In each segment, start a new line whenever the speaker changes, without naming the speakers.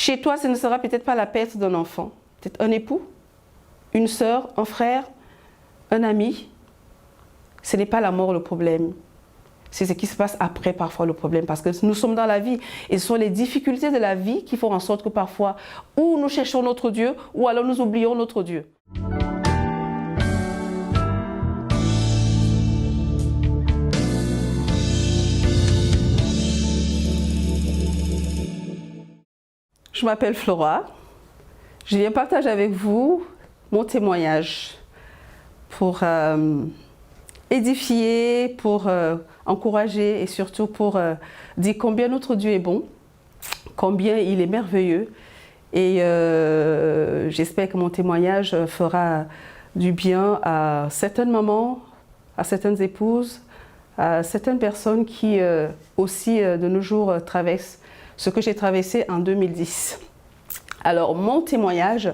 Chez toi, ce ne sera peut-être pas la perte d'un enfant, peut-être un époux, une sœur, un frère, un ami. Ce n'est pas la mort le problème. C'est ce qui se passe après parfois le problème, parce que nous sommes dans la vie et ce sont les difficultés de la vie qui font en sorte que parfois, ou nous cherchons notre Dieu, ou alors nous oublions notre Dieu. Je m'appelle Flora. Je viens partager avec vous mon témoignage pour édifier, pour encourager et surtout pour dire combien notre Dieu est bon, combien il est merveilleux. Et j'espère que mon témoignage fera du bien à certaines mamans, à certaines épouses, à certaines personnes qui aussi de nos jours traversent ce que j'ai traversé en 2010. Alors mon témoignage,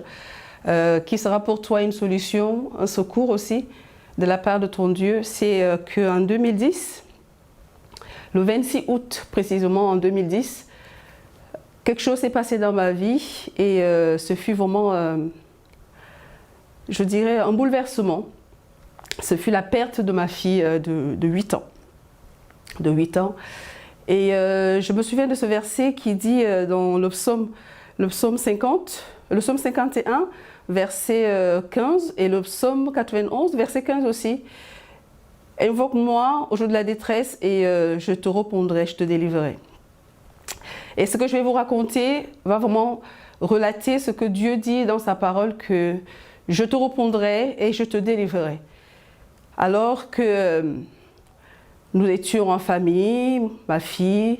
qui sera pour toi une solution, un secours aussi de la part de ton Dieu, c'est qu'en 2010, le 26 août précisément en 2010, quelque chose s'est passé dans ma vie et ce fut vraiment, je dirais, un bouleversement. Ce fut la perte de ma fille de 8 ans. De 8 ans. Et je me souviens de ce verset qui dit dans le psaume 51, verset 15, et le psaume 91, verset 15 aussi. « Invoque-moi au jour de la détresse et je te répondrai, je te délivrerai. » Et ce que je vais vous raconter va vraiment relater ce que Dieu dit dans sa parole, que je te répondrai et je te délivrerai. Alors que nous étions en famille, ma fille,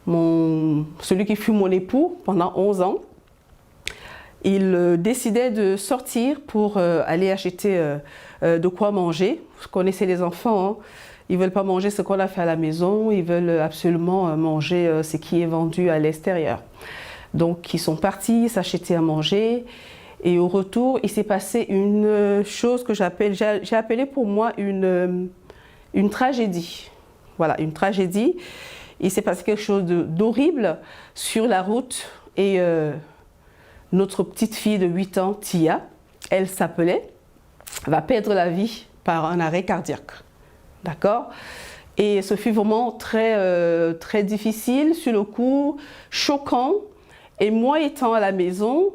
celui qui fut mon époux pendant 11 ans, il décidait de sortir pour aller acheter de quoi manger. Vous connaissez les enfants, hein? Ils ne veulent pas manger ce qu'on a fait à la maison, ils veulent absolument manger ce qui est vendu à l'extérieur. Donc ils sont partis s'acheter à manger et au retour, il s'est passé une chose que j'ai appelé pour moi une tragédie. Voilà, une tragédie. Il s'est passé quelque chose d'horrible sur la route et notre petite fille de 8 ans, Tia, elle va perdre la vie par un arrêt cardiaque. D'accord? Et ce fut vraiment très difficile sur le coup, choquant. Et moi étant à la maison,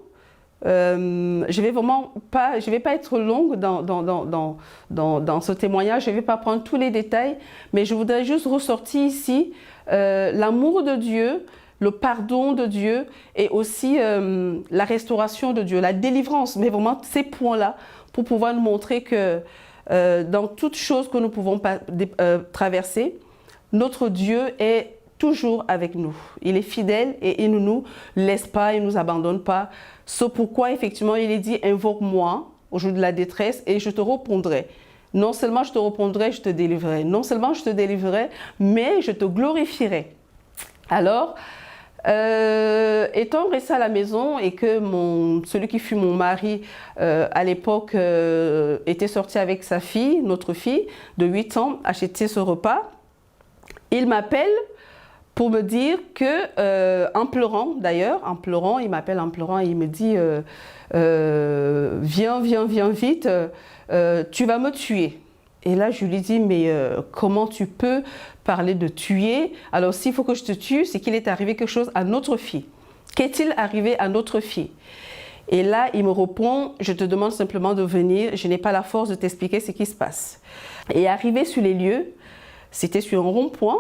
je vais pas être longue dans ce témoignage, je ne vais pas prendre tous les détails, mais je voudrais juste ressortir ici l'amour de Dieu, le pardon de Dieu et aussi la restauration de Dieu, la délivrance, mais vraiment ces points-là pour pouvoir nous montrer que dans toutes choses que nous pouvons traverser, notre Dieu est toujours avec nous. Il est fidèle et il ne nous laisse pas, il ne nous abandonne pas. C'est pourquoi effectivement il est dit « Invoque-moi au jour de la détresse et je te répondrai ». Non seulement je te répondrai, je te délivrerai. Non seulement je te délivrerai, mais je te glorifierai. Alors, étant resté à la maison et que celui qui fut mon mari à l'époque était sorti avec sa fille, notre fille de 8 ans, acheter ce repas, il m'appelle pour me dire que, en pleurant d'ailleurs, il m'appelle en pleurant et il me dit viens vite, tu vas me tuer. Et là, je lui dis, mais comment tu peux parler de tuer? Alors, s'il faut que je te tue, c'est qu'il est arrivé quelque chose à notre fille. Qu'est-il arrivé à notre fille? Et là, il me répond, je te demande simplement de venir, je n'ai pas la force de t'expliquer ce qui se passe. Et arrivé sur les lieux, c'était sur un rond-point.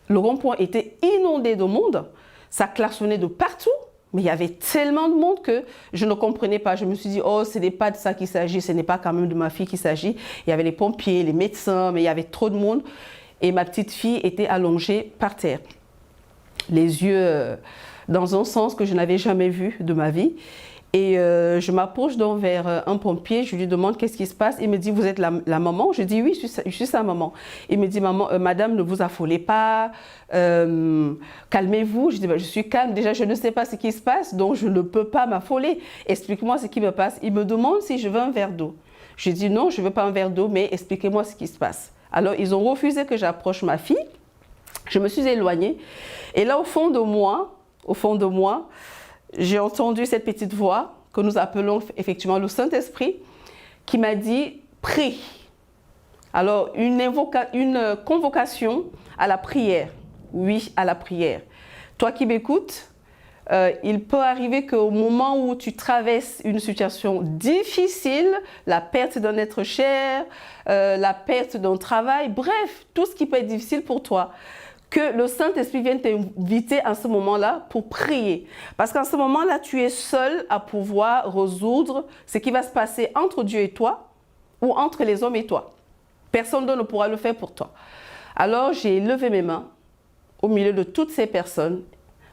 Le rond-point était inondé de monde, ça klaxonnait de partout. Mais il y avait tellement de monde que je ne comprenais pas. Je me suis dit, oh, ce n'est pas de ça qu'il s'agit, ce n'est pas quand même de ma fille qu'il s'agit. Il y avait les pompiers, les médecins, mais il y avait trop de monde. Et ma petite fille était allongée par terre. Les yeux dans un sens que je n'avais jamais vu de ma vie. Et je m'approche donc vers un pompier, je lui demande qu'est-ce qui se passe. Il me dit, vous êtes la maman? Je dis, oui, je suis sa maman. Il me dit, maman, madame, ne vous affolez pas, calmez-vous. Je dis, je suis calme, déjà je ne sais pas ce qui se passe, donc je ne peux pas m'affoler. Explique-moi ce qui me passe. Il me demande si je veux un verre d'eau. Je dis, non, je ne veux pas un verre d'eau, mais expliquez-moi ce qui se passe. Alors, ils ont refusé que j'approche ma fille. Je me suis éloignée. Et là, au fond de moi, j'ai entendu cette petite voix que nous appelons effectivement le Saint-Esprit qui m'a dit « prie ». Alors, une convocation à la prière. Oui, à la prière. Toi qui m'écoutes, il peut arriver qu'au moment où tu traverses une situation difficile, la perte d'un être cher, la perte d'un travail, bref, tout ce qui peut être difficile pour toi, que le Saint-Esprit vienne t'inviter à ce moment-là pour prier. Parce qu'en ce moment-là, tu es seul à pouvoir résoudre ce qui va se passer entre Dieu et toi ou entre les hommes et toi. Personne d'autre ne pourra le faire pour toi. Alors, j'ai levé mes mains au milieu de toutes ces personnes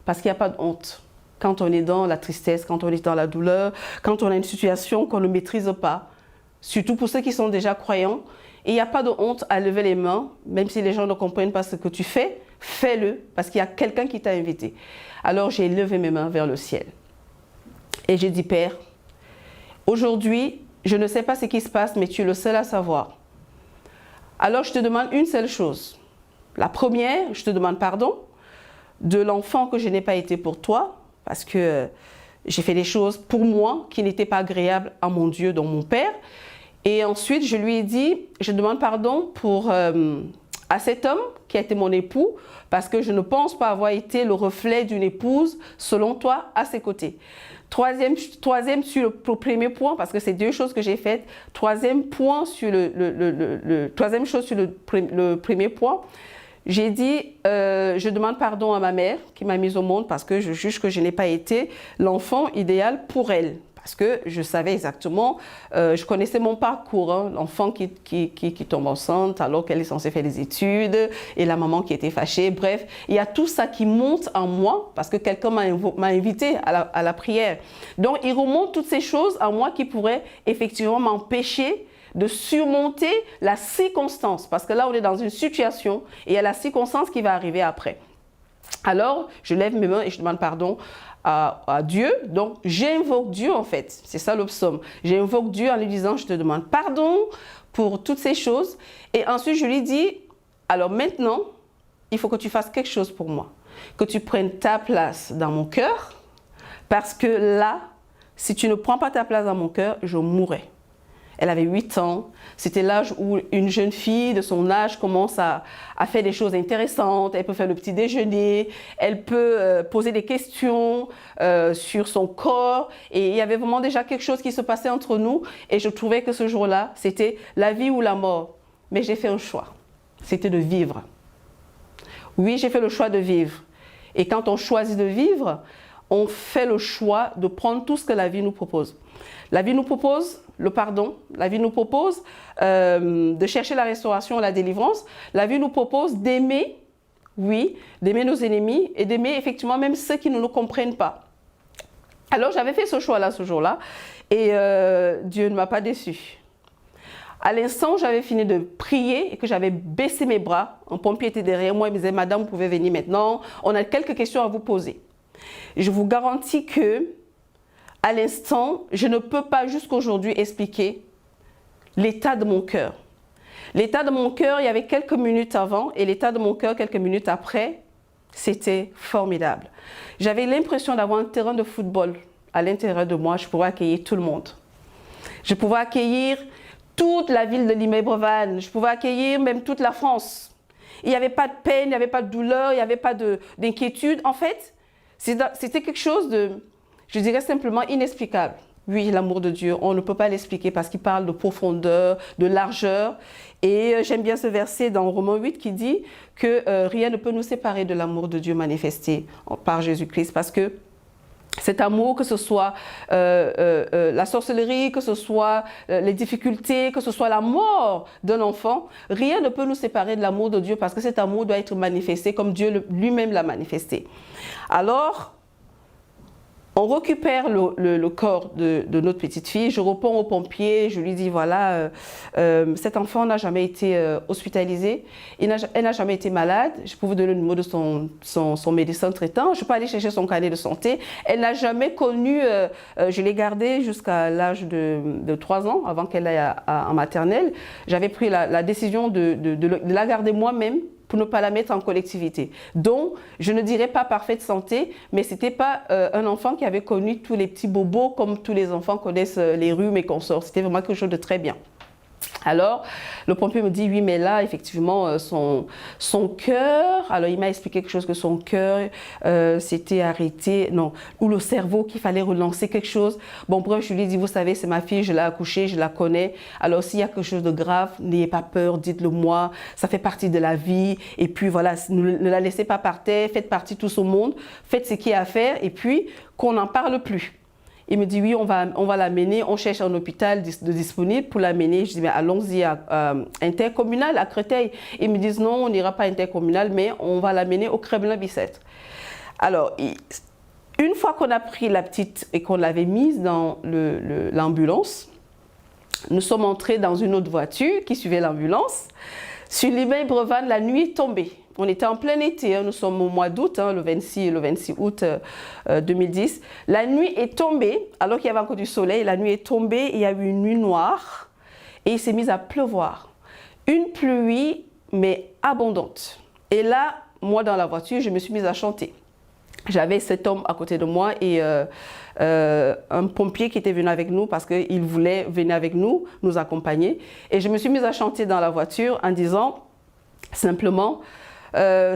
parce qu'il n'y a pas de honte. Quand on est dans la tristesse, quand on est dans la douleur, quand on a une situation qu'on ne maîtrise pas, surtout pour ceux qui sont déjà croyants, et il n'y a pas de honte à lever les mains, même si les gens ne comprennent pas ce que tu fais, fais-le parce qu'il y a quelqu'un qui t'a invité. Alors j'ai levé mes mains vers le ciel et j'ai dit, Père, aujourd'hui, je ne sais pas ce qui se passe, mais tu es le seul à savoir. Alors je te demande une seule chose. La première, je te demande pardon de l'enfant que je n'ai pas été pour toi, parce que j'ai fait des choses pour moi qui n'étaient pas agréables à mon Dieu, dont mon Père. Et ensuite, je lui ai dit, je demande pardon à cet homme qui a été mon époux, parce que je ne pense pas avoir été le reflet d'une épouse, selon toi, à ses côtés. Troisième sur le premier point, parce que c'est deux choses que j'ai faites. Troisième chose sur le premier point, j'ai dit, je demande pardon à ma mère qui m'a mise au monde parce que je juge que je n'ai pas été l'enfant idéal pour elle. Parce que je savais exactement, je connaissais mon parcours, hein, l'enfant qui tombe enceinte alors qu'elle est censée faire des études et la maman qui était fâchée. Bref, il y a tout ça qui monte en moi parce que quelqu'un m'a invité à la prière. Donc, il remonte toutes ces choses en moi qui pourraient effectivement m'empêcher de surmonter la circonstance. Parce que là, on est dans une situation et il y a la circonstance qui va arriver après. Alors, je lève mes mains et je demande pardon à Dieu. Donc, j'invoque Dieu en fait. C'est ça le psaume. J'invoque Dieu en lui disant, je te demande pardon pour toutes ces choses. Et ensuite, je lui dis, alors maintenant, il faut que tu fasses quelque chose pour moi. Que tu prennes ta place dans mon cœur. Parce que là, si tu ne prends pas ta place dans mon cœur, je mourrai. Elle avait 8 ans. C'était l'âge où une jeune fille de son âge commence à faire des choses intéressantes. Elle peut faire le petit déjeuner, elle peut poser des questions sur son corps. Et il y avait vraiment déjà quelque chose qui se passait entre nous. Et je trouvais que ce jour-là, c'était la vie ou la mort. Mais j'ai fait un choix. C'était de vivre. Oui, j'ai fait le choix de vivre. Et quand on choisit de vivre, on fait le choix de prendre tout ce que la vie nous propose. La vie nous propose le pardon, la vie nous propose de chercher la restauration et la délivrance. La vie nous propose d'aimer, oui, d'aimer nos ennemis et d'aimer effectivement même ceux qui ne nous comprennent pas. Alors j'avais fait ce choix-là ce jour-là et Dieu ne m'a pas déçu. À l'instant où j'avais fini de prier et que j'avais baissé mes bras, un pompier était derrière moi et me disait « Madame, vous pouvez venir maintenant, on a quelques questions à vous poser ». Je vous garantis que à l'instant, je ne peux pas jusqu'aujourd'hui expliquer l'état de mon cœur. L'état de mon cœur, il y avait quelques minutes avant et l'état de mon cœur quelques minutes après, c'était formidable. J'avais l'impression d'avoir un terrain de football à l'intérieur de moi. Je pouvais accueillir tout le monde. Je pouvais accueillir toute la ville de Limay-Brevanne. Je pouvais accueillir même toute la France. Il n'y avait pas de peine, il n'y avait pas de douleur, il n'y avait pas d'inquiétude. En fait, c'était quelque chose de... Je dirais simplement inexplicable. Oui, l'amour de Dieu, on ne peut pas l'expliquer parce qu'il parle de profondeur, de largeur. Et j'aime bien ce verset dans Romains 8 qui dit que rien ne peut nous séparer de l'amour de Dieu manifesté par Jésus-Christ. Parce que cet amour, que ce soit la sorcellerie, que ce soit les difficultés, que ce soit la mort d'un enfant, rien ne peut nous séparer de l'amour de Dieu parce que cet amour doit être manifesté comme Dieu lui-même l'a manifesté. Alors, on récupère le corps de notre petite fille, je réponds au pompier, je lui dis voilà, cet enfant n'a jamais été hospitalisé, elle n'a jamais été malade, je peux vous donner le numéro de son médecin traitant, je peux aller chercher son carnet de santé, elle n'a jamais connu, je l'ai gardée jusqu'à l'âge de 3 ans, avant qu'elle aille en maternelle, j'avais pris la décision de la garder moi-même pour ne pas la mettre en collectivité. Donc, je ne dirais pas parfaite santé, mais ce n'était pas un enfant qui avait connu tous les petits bobos comme tous les enfants connaissent les rhumes et consorts. C'était vraiment quelque chose de très bien. Alors, le pompier me dit, oui, mais là, effectivement, son cœur, alors il m'a expliqué quelque chose que son cœur s'était arrêté, non, ou le cerveau, qu'il fallait relancer quelque chose. Bon, bref, je lui ai dit, vous savez, c'est ma fille, je l'ai accouchée, je la connais. Alors, s'il y a quelque chose de grave, n'ayez pas peur, dites-le moi, ça fait partie de la vie. Et puis, voilà, ne la laissez pas par terre, faites partie de tout ce monde, faites ce qu'il y a à faire, et puis, qu'on n'en parle plus. Il me dit, oui, on va l'amener, on cherche un hôpital disponible pour l'amener. Je dis, mais allons-y à intercommunal, à Créteil. Ils me disent, non, on n'ira pas intercommunal, mais on va l'amener au Kremlin-Bicêtre. Alors, une fois qu'on a pris la petite et qu'on l'avait mise dans l'ambulance, nous sommes entrés dans une autre voiture qui suivait l'ambulance. Sur l'immeuble Brevannes, la nuit est tombée. On était en plein été, hein, nous sommes au mois d'août, hein, le 26 août 2010. La nuit est tombée, alors qu'il y avait encore du soleil, la nuit est tombée, il y a eu une nuit noire et il s'est mis à pleuvoir. Une pluie, mais abondante. Et là, moi dans la voiture, je me suis mise à chanter. J'avais cet homme à côté de moi et un pompier qui était venu avec nous parce qu'il voulait venir avec nous, nous accompagner. Et je me suis mise à chanter dans la voiture en disant simplement,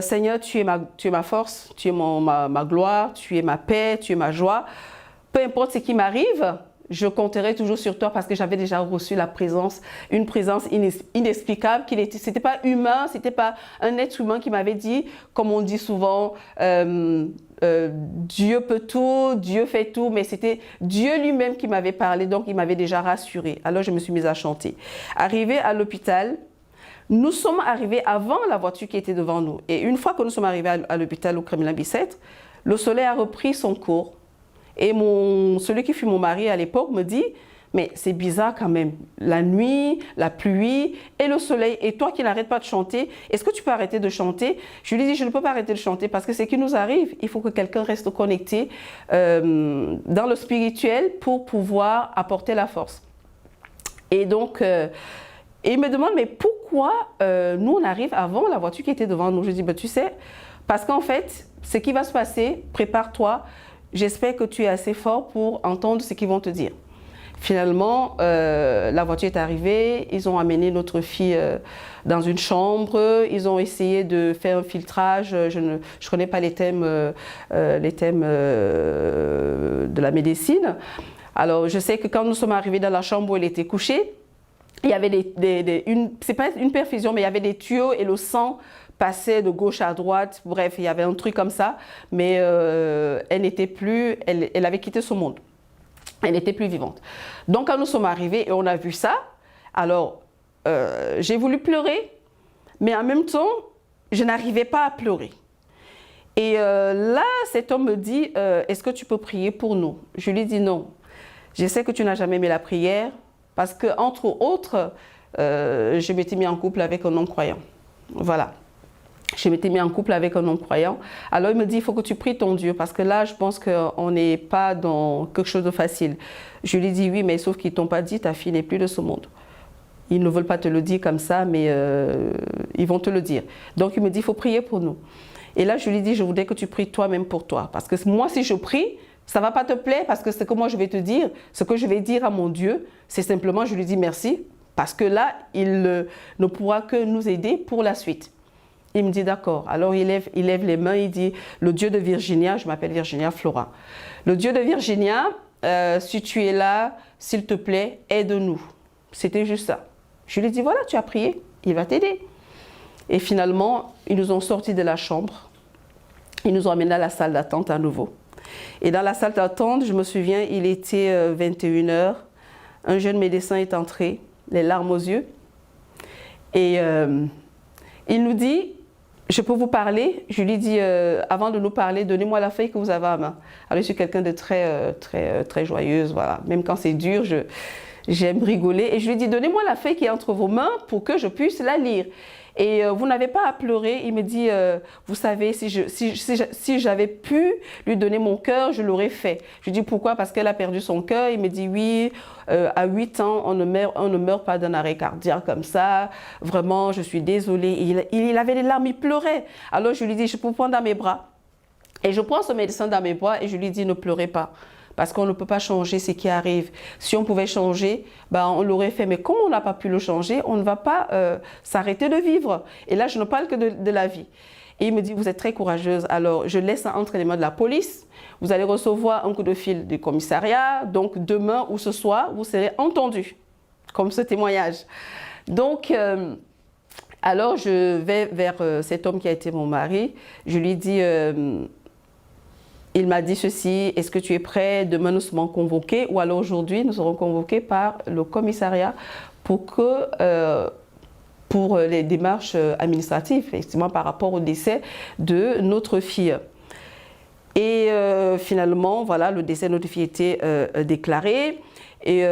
Seigneur, tu es ma force, tu es ma gloire, tu es ma paix, tu es ma joie. Peu importe ce qui m'arrive, je compterai toujours sur toi parce que j'avais déjà reçu une présence inexplicable. Ce n'était pas humain, ce n'était pas un être humain qui m'avait dit, comme on dit souvent, Dieu peut tout, Dieu fait tout, mais c'était Dieu lui-même qui m'avait parlé, donc il m'avait déjà rassurée. Alors je me suis mise à chanter. Arrivée à l'hôpital, nous sommes arrivés avant la voiture qui était devant nous. Et une fois que nous sommes arrivés à l'hôpital au Kremlin-Bicêtre, le soleil a repris son cours. Et celui qui fut mon mari à l'époque me dit, mais c'est bizarre quand même, la nuit, la pluie et le soleil, et toi qui n'arrêtes pas de chanter, est-ce que tu peux arrêter de chanter? Je lui ai dit, je ne peux pas arrêter de chanter parce que ce qui nous arrive, il faut que quelqu'un reste connecté dans le spirituel pour pouvoir apporter la force. Et donc, et il me demande, mais pourquoi nous on arrive avant la voiture qui était devant nous? Je dis, bah, tu sais, parce qu'en fait, ce qui va se passer, prépare-toi, j'espère que tu es assez fort pour entendre ce qu'ils vont te dire. Finalement, la voiture est arrivée, ils ont amené notre fille dans une chambre, ils ont essayé de faire un filtrage, je ne connais pas les thèmes de la médecine. Alors, je sais que quand nous sommes arrivés dans la chambre où elle était couchée, il y avait c'est pas une perfusion, mais il y avait des tuyaux et le sang passait de gauche à droite. Bref, il y avait un truc comme ça, mais elle n'était plus, elle avait quitté ce monde. Elle n'était plus vivante. Donc, quand nous sommes arrivés et on a vu ça, alors j'ai voulu pleurer, mais en même temps, je n'arrivais pas à pleurer. Et là, cet homme me dit, est-ce que tu peux prier pour nous? Je lui dis non. Je sais que tu n'as jamais aimé la prière, parce que, entre autres, je m'étais mis en couple avec un non-croyant. Voilà. Je m'étais mis en couple avec un non-croyant. Alors, il me dit, il faut que tu pries ton Dieu, parce que là, je pense qu'on n'est pas dans quelque chose de facile. Je lui dis, oui, mais sauf qu'ils ne t'ont pas dit, ta fille n'est plus de ce monde. Ils ne veulent pas te le dire comme ça, mais ils vont te le dire. Donc, il me dit, il faut prier pour nous. Et là, je lui dis, je voudrais que tu pries toi-même pour toi. Parce que moi, si je prie, ça ne va pas te plaire parce que ce que moi je vais te dire, ce que je vais dire à mon Dieu, c'est simplement, je lui dis merci parce que là, il ne pourra que nous aider pour la suite. Il me dit d'accord. Alors il lève les mains, il dit, le Dieu de Virginia, je m'appelle Virginia Flora. Le Dieu de Virginia, si tu es là, s'il te plaît, aide-nous. C'était juste ça. Je lui ai dit, voilà, tu as prié, il va t'aider. Et finalement, ils nous ont sortis de la chambre. Ils nous ont amenés à la salle d'attente à nouveau. Et dans la salle d'attente, je me souviens, il était 21 h. Un jeune médecin est entré, les larmes aux yeux. Et il nous dit, je peux vous parler? Je lui dis, avant de nous parler, donnez-moi la feuille que vous avez à main. Alors, je suis quelqu'un de très joyeuse, voilà. Même quand c'est dur, j'aime rigoler. Et je lui dis, donnez-moi la feuille qui est entre vos mains pour que je puisse la lire. et vous n'avez pas à pleurer. Il me dit, vous savez, si j'avais pu lui donner mon cœur, je l'aurais fait. Je lui dis, pourquoi? Parce qu'elle a perdu son cœur. Il me dit, oui, à 8 ans, on ne meurt pas d'un arrêt cardiaque comme ça. Vraiment, je suis désolée. Il avait les larmes, il pleurait. Alors je lui dis, je peux prendre dans mes bras. Et je prends ce médecin dans mes bras et je lui dis, ne pleurez pas. Parce qu'on ne peut pas changer ce qui arrive. Si on pouvait changer, ben on l'aurait fait. Mais comme on n'a pas pu le changer, on ne va pas s'arrêter de vivre. Et là, je ne parle que de la vie. Et il me dit, vous êtes très courageuse. Alors, je laisse ça entre les mains de la police. Vous allez recevoir un coup de fil du commissariat. Donc, demain ou ce soir, vous serez entendu, comme ce témoignage. Donc, alors, je vais vers cet homme qui a été mon mari. Je lui dis... il m'a dit ceci, est-ce que tu es prêt? Demain, nous serons convoqués ou alors aujourd'hui, nous serons convoqués par le commissariat pour les démarches administratives, effectivement, par rapport au décès de notre fille. Et finalement, voilà, le décès de notre fille était déclaré. Et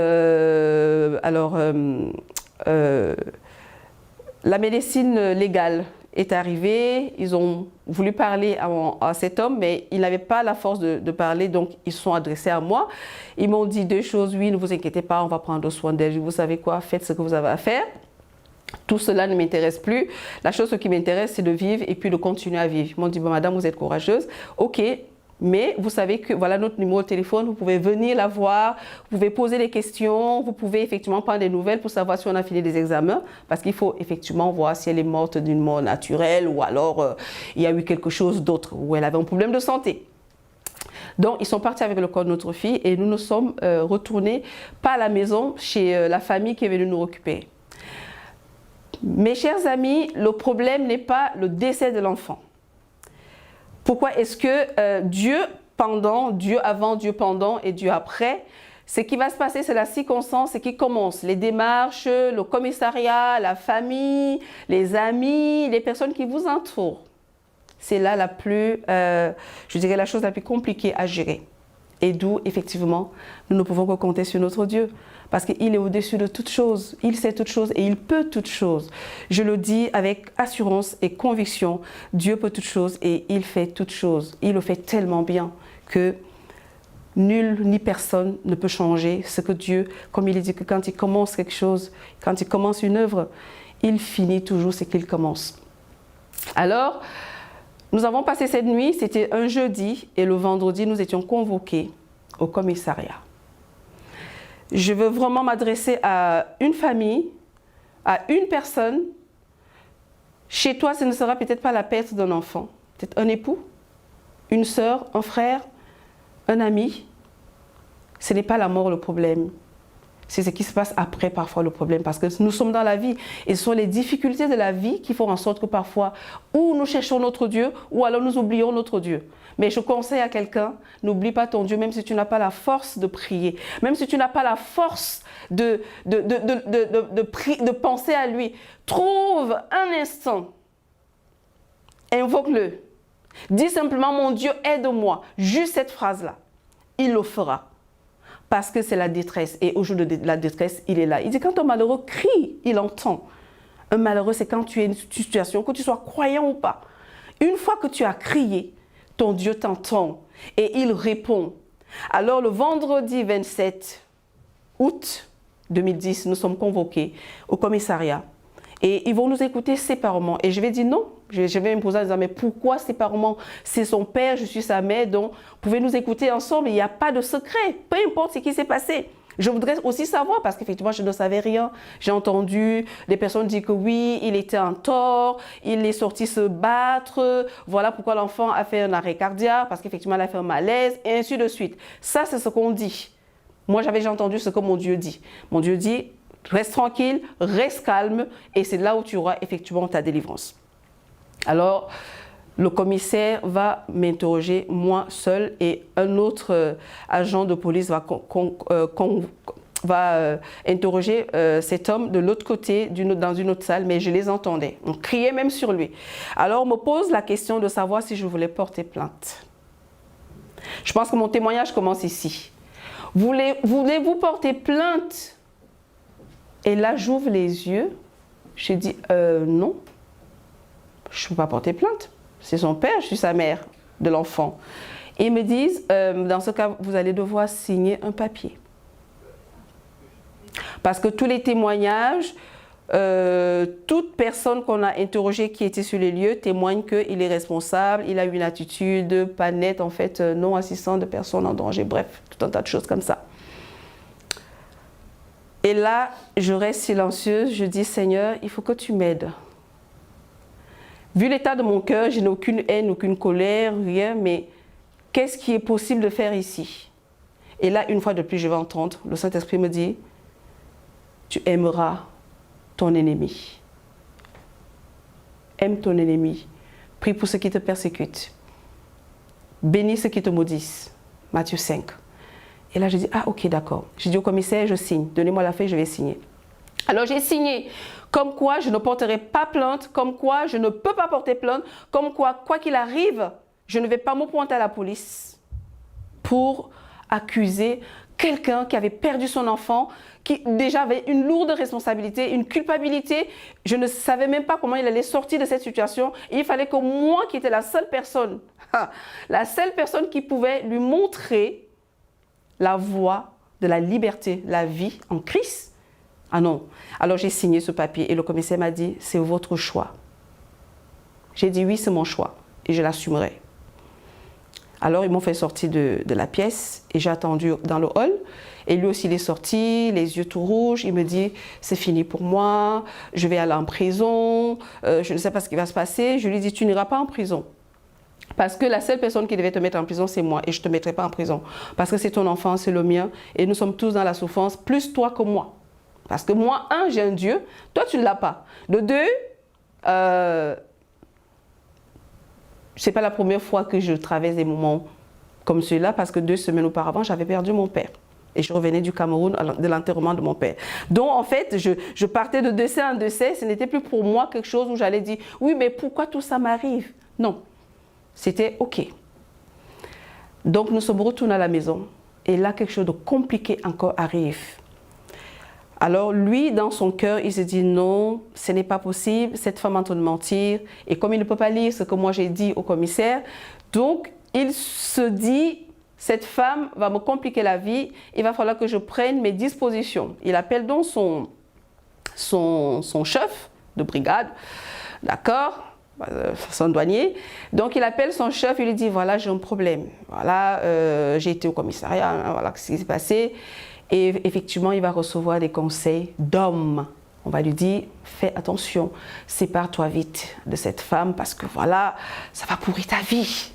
la médecine légale est arrivé, ils ont voulu parler à cet homme, mais il n'avait pas la force de parler, donc ils se sont adressés à moi. Ils m'ont dit deux choses, oui, ne vous inquiétez pas, on va prendre soin d'elle, vous savez quoi, faites ce que vous avez à faire. Tout cela ne m'intéresse plus. La chose qui m'intéresse, c'est de vivre et puis de continuer à vivre. Ils m'ont dit, bon, madame, vous êtes courageuse, ok, mais vous savez que voilà notre numéro de téléphone, vous pouvez venir la voir, vous pouvez poser des questions, vous pouvez effectivement prendre des nouvelles pour savoir si on a fini des examens, parce qu'il faut effectivement voir si elle est morte d'une mort naturelle ou alors il y a eu quelque chose d'autre, ou elle avait un problème de santé. Donc, ils sont partis avec le corps de notre fille et nous nous sommes retournés pas à la maison, chez la famille qui est venue nous récupérer. Mes chers amis, le problème n'est pas le décès de l'enfant. Pourquoi est-ce que Dieu pendant, Dieu avant, Dieu pendant et Dieu après, ce qui va se passer, c'est la circonstance qui commence. Les démarches, le commissariat, la famille, les amis, les personnes qui vous entourent. C'est là je dirais la chose la plus compliquée à gérer. Et d'où, effectivement, nous ne pouvons que compter sur notre Dieu. Parce qu'il est au-dessus de toutes choses. Il sait toutes choses et il peut toutes choses. Je le dis avec assurance et conviction. Dieu peut toutes choses et il fait toutes choses. Il le fait tellement bien que nul ni personne ne peut changer ce que Dieu, comme il dit que quand il commence quelque chose, quand il commence une œuvre, il finit toujours ce qu'il commence. Alors, nous avons passé cette nuit, c'était un jeudi et le vendredi, nous étions convoqués au commissariat. Je veux vraiment m'adresser à une famille, à une personne. Chez toi, ce ne sera peut-être pas la perte d'un enfant, peut-être un époux, une sœur, un frère, un ami. Ce n'est pas la mort le problème. C'est ce qui se passe après parfois le problème, parce que nous sommes dans la vie et ce sont les difficultés de la vie qui font en sorte que parfois, ou nous cherchons notre Dieu, ou alors nous oublions notre Dieu. Mais je conseille à quelqu'un, n'oublie pas ton Dieu, même si tu n'as pas la force de prier, même si tu n'as pas la force de penser à lui. Trouve un instant, invoque-le. Dis simplement, mon Dieu, aide-moi. Juste cette phrase-là, il le fera. Parce que c'est la détresse. Et au jour de la détresse, il est là. Il dit, quand un malheureux crie, il entend. Un malheureux, c'est quand tu es dans une situation, que tu sois croyant ou pas. Une fois que tu as crié, ton Dieu t'entend et il répond. Alors le vendredi 27 août 2010, nous sommes convoqués au commissariat. Et ils vont nous écouter séparément. Et je vais dire non. Je vais me poser en disant, mais pourquoi séparément? C'est son père, je suis sa mère, donc vous pouvez nous écouter ensemble, il n'y a pas de secret, peu importe ce qui s'est passé. Je voudrais aussi savoir, parce qu'effectivement, je ne savais rien. J'ai entendu des personnes dire que oui, il était en tort, il est sorti se battre, voilà pourquoi l'enfant a fait un arrêt cardiaque, parce qu'effectivement, elle a fait un malaise, et ainsi de suite. Ça, c'est ce qu'on dit. Moi, j'avais déjà entendu ce que mon Dieu dit. Mon Dieu dit, reste tranquille, reste calme, et c'est là où tu auras effectivement ta délivrance. Alors, le commissaire va m'interroger moi seul et un autre agent de police va interroger cet homme de l'autre côté, dans une autre salle, mais je les entendais. On criait même sur lui. Alors, on me pose la question de savoir si je voulais porter plainte. Je pense que mon témoignage commence ici. Voulez-vous porter plainte? Et là, j'ouvre les yeux. Je dis non. je ne peux pas porter plainte. C'est son père, je suis sa mère de l'enfant. Et ils me disent, dans ce cas, vous allez devoir signer un papier. Parce que tous les témoignages, toute personne qu'on a interrogée qui était sur les lieux témoigne qu'il est responsable, il a une attitude pas nette, en fait, non assistant de personnes en danger, bref, tout un tas de choses comme ça. Et là, je reste silencieuse, je dis, Seigneur, il faut que tu m'aides. Vu l'état de mon cœur, je n'ai aucune haine, aucune colère, rien, mais qu'est-ce qui est possible de faire ici? Et là, une fois de plus, je vais entendre, le Saint-Esprit me dit, tu aimeras ton ennemi. Aime ton ennemi. Prie pour ceux qui te persécutent. Bénis ceux qui te maudissent. Matthieu 5. Et là, je dis, ah ok, d'accord. Je dis au commissaire, je signe. Donnez-moi la feuille, je vais signer. Alors j'ai signé, comme quoi je ne porterai pas plainte, comme quoi je ne peux pas porter plainte, comme quoi qu'il arrive, je ne vais pas me pointer à la police pour accuser quelqu'un qui avait perdu son enfant, qui déjà avait une lourde responsabilité, une culpabilité. Je ne savais même pas comment il allait sortir de cette situation. Et il fallait que moi, qui étais la seule personne qui pouvait lui montrer la voie de la liberté, la vie en Christ. Ah non. Alors j'ai signé ce papier et le commissaire m'a dit, c'est votre choix. J'ai dit oui, c'est mon choix et je l'assumerai. Alors ils m'ont fait sortir de la pièce et j'ai attendu dans le hall. Et lui aussi il est sorti, les yeux tout rouges. Il me dit, c'est fini pour moi, je vais aller en prison, je ne sais pas ce qui va se passer. Je lui dis, tu n'iras pas en prison. Parce que la seule personne qui devait te mettre en prison, c'est moi. Et je ne te mettrai pas en prison. Parce que c'est ton enfant, c'est le mien. Et nous sommes tous dans la souffrance, plus toi que moi. Parce que moi, un, j'ai un Dieu. Toi, tu ne l'as pas. De deux, ce n'est pas la première fois que je traverse des moments comme celui-là. Parce que 2 semaines auparavant, j'avais perdu mon père. Et je revenais du Cameroun de l'enterrement de mon père. Donc, en fait, je partais de décès en décès. Ce n'était plus pour moi quelque chose où j'allais dire, oui, mais pourquoi tout ça m'arrive? Non. C'était OK. Donc, nous sommes retournés à la maison. Et là, quelque chose de compliqué encore arrive. Alors, lui, dans son cœur, il se dit, non, ce n'est pas possible. Cette femme est en train de mentir. Et comme il ne peut pas lire ce que moi j'ai dit au commissaire, donc, il se dit, cette femme va me compliquer la vie. Il va falloir que je prenne mes dispositions. Il appelle donc son chef de brigade. D'accord? Son douanier. Donc il appelle son chef, il lui dit voilà, j'ai un problème. Voilà, j'ai été au commissariat, hein, voilà ce qui s'est passé. Et effectivement, il va recevoir des conseils d'homme. On va lui dire fais attention, sépare-toi vite de cette femme parce que voilà, ça va pourrir ta vie.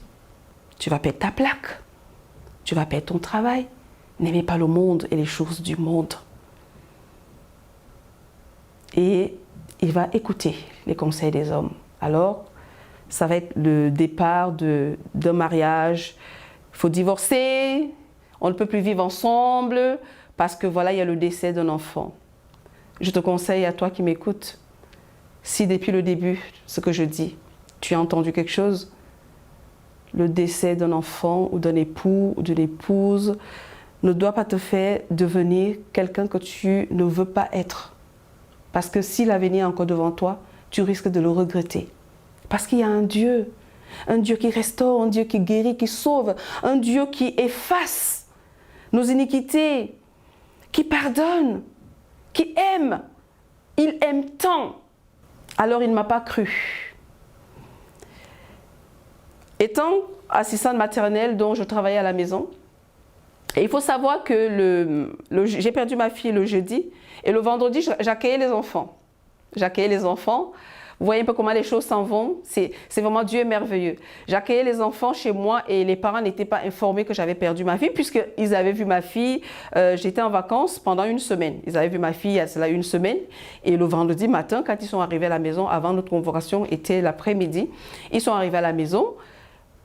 Tu vas perdre ta plaque, tu vas perdre ton travail. N'aimez pas le monde et les choses du monde. Et il va écouter les conseils des hommes. Alors, ça va être le départ d'un mariage. Il faut divorcer, on ne peut plus vivre ensemble parce que voilà, il y a le décès d'un enfant. Je te conseille à toi qui m'écoutes, si depuis le début, ce que je dis, tu as entendu quelque chose, le décès d'un enfant ou d'un époux ou d'une épouse ne doit pas te faire devenir quelqu'un que tu ne veux pas être. Parce que si l'avenir est encore devant toi, tu risques de le regretter. Parce qu'il y a un Dieu qui restaure, un Dieu qui guérit, qui sauve, un Dieu qui efface nos iniquités, qui pardonne, qui aime. Il aime tant. Alors il ne m'a pas cru. Étant assistante maternelle dont je travaillais à la maison, et il faut savoir que j'ai perdu ma fille le jeudi et le vendredi, j'accueillais les enfants. J'accueillais les enfants. Vous voyez un peu comment les choses s'en vont. C'est vraiment Dieu est merveilleux. J'accueillais les enfants chez moi et les parents n'étaient pas informés que j'avais perdu ma fille puisqu'ils avaient vu ma fille. J'étais en vacances pendant 1 semaine. Ils avaient vu ma fille il y a cela 1 semaine. Et le vendredi matin, quand ils sont arrivés à la maison, avant notre convocation, était l'après-midi, ils sont arrivés à la maison.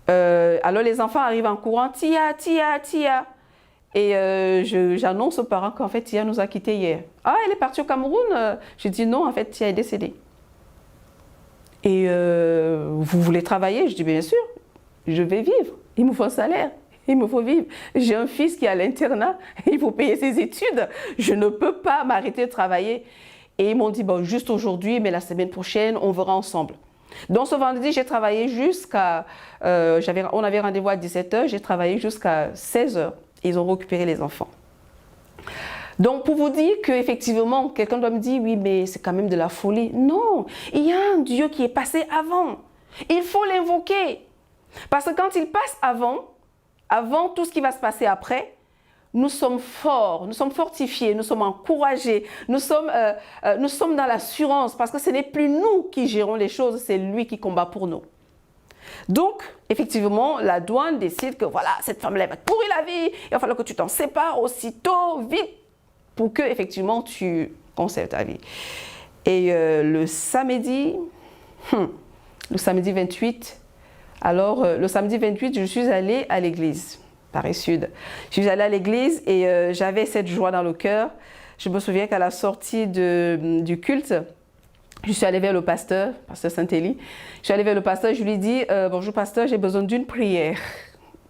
Alors les enfants arrivent en courant. Tia, Tia, Tia. Et j'annonce aux parents qu'en fait Tia nous a quittés hier. Ah, elle est partie au Cameroun? Je dis non, en fait Tia est décédée. Et vous voulez travailler? Je dis bien sûr, je vais vivre. Il me faut un salaire, il me faut vivre. J'ai un fils qui est à l'internat, il faut payer ses études. Je ne peux pas m'arrêter de travailler. Et ils m'ont dit, bon, juste aujourd'hui, mais la semaine prochaine, on verra ensemble. Donc ce vendredi, j'ai travaillé jusqu'à... on avait rendez-vous à 17h, j'ai travaillé jusqu'à 16h. Ils ont récupéré les enfants. Donc pour vous dire qu'effectivement, quelqu'un doit me dire, oui, mais c'est quand même de la folie. Non, il y a un Dieu qui est passé avant. Il faut l'invoquer. Parce que quand il passe avant tout ce qui va se passer après, nous sommes forts, nous sommes fortifiés, nous sommes encouragés, nous sommes dans l'assurance parce que ce n'est plus nous qui gérons les choses, c'est lui qui combat pour nous. Donc, effectivement, la douane décide que voilà, cette femme-là va te pourrir la vie, il va falloir que tu t'en sépares aussitôt, vite, pour que, effectivement, tu conserves ta vie. Et le samedi 28, le samedi 28, je suis allée à l'église. Paris Sud. Je suis allée à l'église et j'avais cette joie dans le cœur. Je me souviens qu'à la sortie du culte, je suis allée vers le pasteur Saint-Élie. Je suis allée vers le pasteur, je lui ai dit « Bonjour pasteur, j'ai besoin d'une prière. »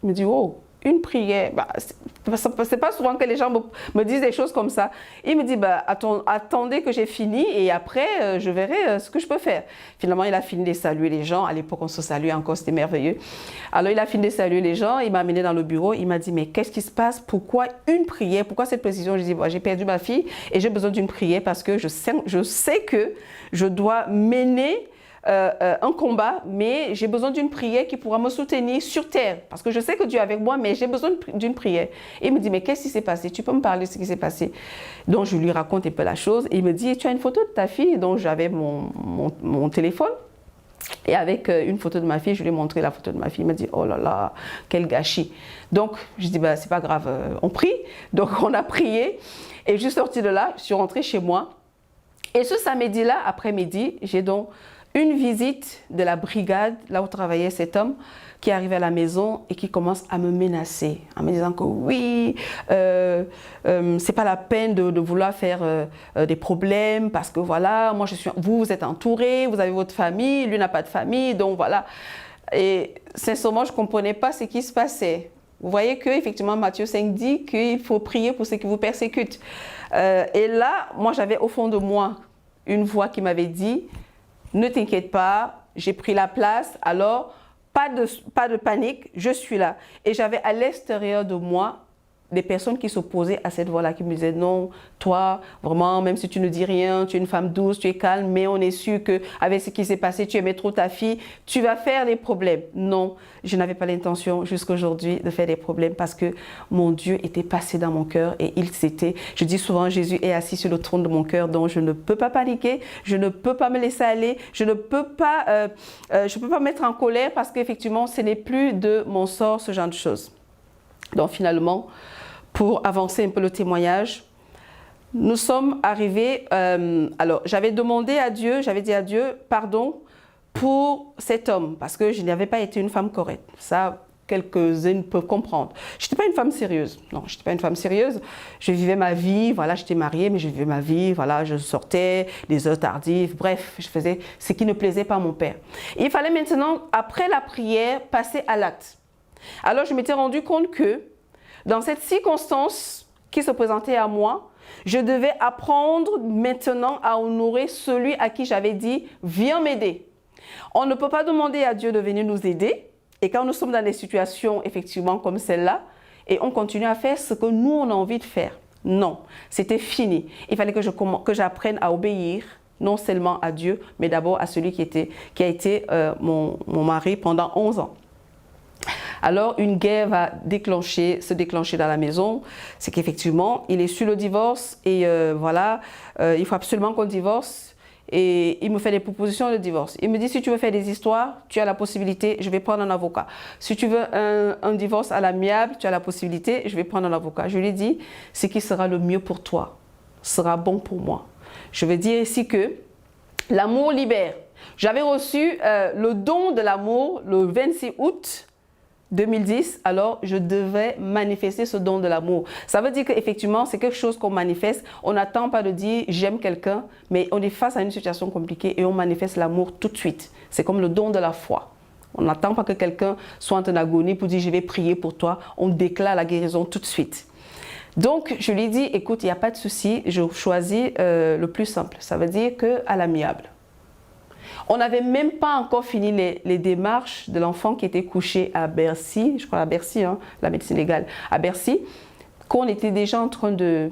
Il me dit « Oh, une prière. Bah, c'est pas souvent que les gens me disent des choses comme ça. Il me dit bah, attendez que j'ai fini et après je verrai ce que je peux faire. Finalement, il a fini de saluer les gens. À l'époque, on se saluait encore, c'était merveilleux. Alors, il a fini de saluer les gens. Il m'a amené dans le bureau. Il m'a dit mais qu'est-ce qui se passe? Pourquoi une prière? Pourquoi cette précision? Je dis j'ai perdu ma fille et j'ai besoin d'une prière parce que je sais que je dois mener un combat, mais j'ai besoin d'une prière qui pourra me soutenir sur terre. Parce que je sais que Dieu est avec moi, mais j'ai besoin d'une prière. Et il me dit, mais qu'est-ce qui s'est passé? Tu peux me parler de ce qui s'est passé? Donc, je lui raconte un peu la chose. Et il me dit, tu as une photo de ta fille? Donc, j'avais mon téléphone. Et avec une photo de ma fille, je lui ai montré la photo de ma fille. Il m'a dit, oh là là, quel gâchis. Donc, je dis, bah, c'est pas grave, on prie. Donc, on a prié. Et je suis sortie de là, je suis rentrée chez moi. Et ce samedi-là, après-midi, j'ai donc une visite de la brigade, là où travaillait cet homme, qui arrive à la maison et qui commence à me menacer, en me disant que oui, c'est pas la peine de vouloir faire des problèmes, parce que voilà, moi vous êtes entourés, vous avez votre famille, lui n'a pas de famille, donc voilà. Et sincèrement, je ne comprenais pas ce qui se passait. Vous voyez qu'effectivement, Matthieu 5 dit qu'il faut prier pour ceux qui vous persécutent. Et là, moi, j'avais au fond de moi une voix qui m'avait dit, ne t'inquiète pas, j'ai pris la place, alors pas de panique, je suis là. Et j'avais à l'extérieur de moi des personnes qui s'opposaient à cette voix-là, qui me disaient non, toi, vraiment, même si tu ne dis rien, tu es une femme douce, tu es calme, mais on est sûr qu'avec ce qui s'est passé, tu aimais trop ta fille, tu vas faire des problèmes. Non, je n'avais pas l'intention jusqu'à aujourd'hui de faire des problèmes parce que mon Dieu était passé dans mon cœur et il s'était, je dis souvent, Jésus est assis sur le trône de mon cœur, donc je ne peux pas paniquer, je ne peux pas me laisser aller, je ne peux pas, me mettre en colère parce qu'effectivement, ce n'est plus de mon sort, ce genre de choses. Donc finalement, pour avancer un peu le témoignage, nous sommes arrivés, alors j'avais demandé à Dieu, j'avais dit à Dieu, pardon pour cet homme, parce que je n'avais pas été une femme correcte. Ça, quelques-uns peuvent comprendre. Je n'étais pas une femme sérieuse. Non, je n'étais pas une femme sérieuse. Je vivais ma vie, voilà, j'étais mariée, mais je vivais ma vie, voilà, je sortais, des heures tardives, bref, je faisais ce qui ne plaisait pas à mon père. Et il fallait maintenant, après la prière, passer à l'acte. Alors, je m'étais rendu compte que dans cette circonstance qui se présentait à moi, je devais apprendre maintenant à honorer celui à qui j'avais dit « Viens m'aider ». On ne peut pas demander à Dieu de venir nous aider. Et quand nous sommes dans des situations effectivement comme celle-là, et on continue à faire ce que nous, on a envie de faire. Non, c'était fini. Il fallait que j'apprenne à obéir, non seulement à Dieu, mais d'abord à celui qui a été mon mari pendant 11 ans. Alors, une guerre va se déclencher dans la maison. C'est qu'effectivement, il est sur le divorce et voilà, il faut absolument qu'on divorce. Et il me fait des propositions de divorce. Il me dit, si tu veux faire des histoires, tu as la possibilité, je vais prendre un avocat. Si tu veux un divorce à l'amiable, tu as la possibilité, je vais prendre un avocat. Je lui dis, ce qui sera le mieux pour toi sera bon pour moi. Je veux dire ici que l'amour libère. J'avais reçu le don de l'amour le 26 août 2010, alors je devais manifester ce don de l'amour. Ça veut dire qu'effectivement, c'est quelque chose qu'on manifeste. On n'attend pas de dire « j'aime quelqu'un », mais on est face à une situation compliquée et on manifeste l'amour tout de suite. C'est comme le don de la foi. On n'attend pas que quelqu'un soit en agonie pour dire « je vais prier pour toi ». On déclare la guérison tout de suite. Donc, je lui dis « écoute, il n'y a pas de souci, je choisis le plus simple ». Ça veut dire qu'à l'amiable. On n'avait même pas encore fini les démarches de l'enfant qui était couché à Bercy, je crois à Bercy, hein, la médecine légale, à Bercy, qu'on était déjà en train de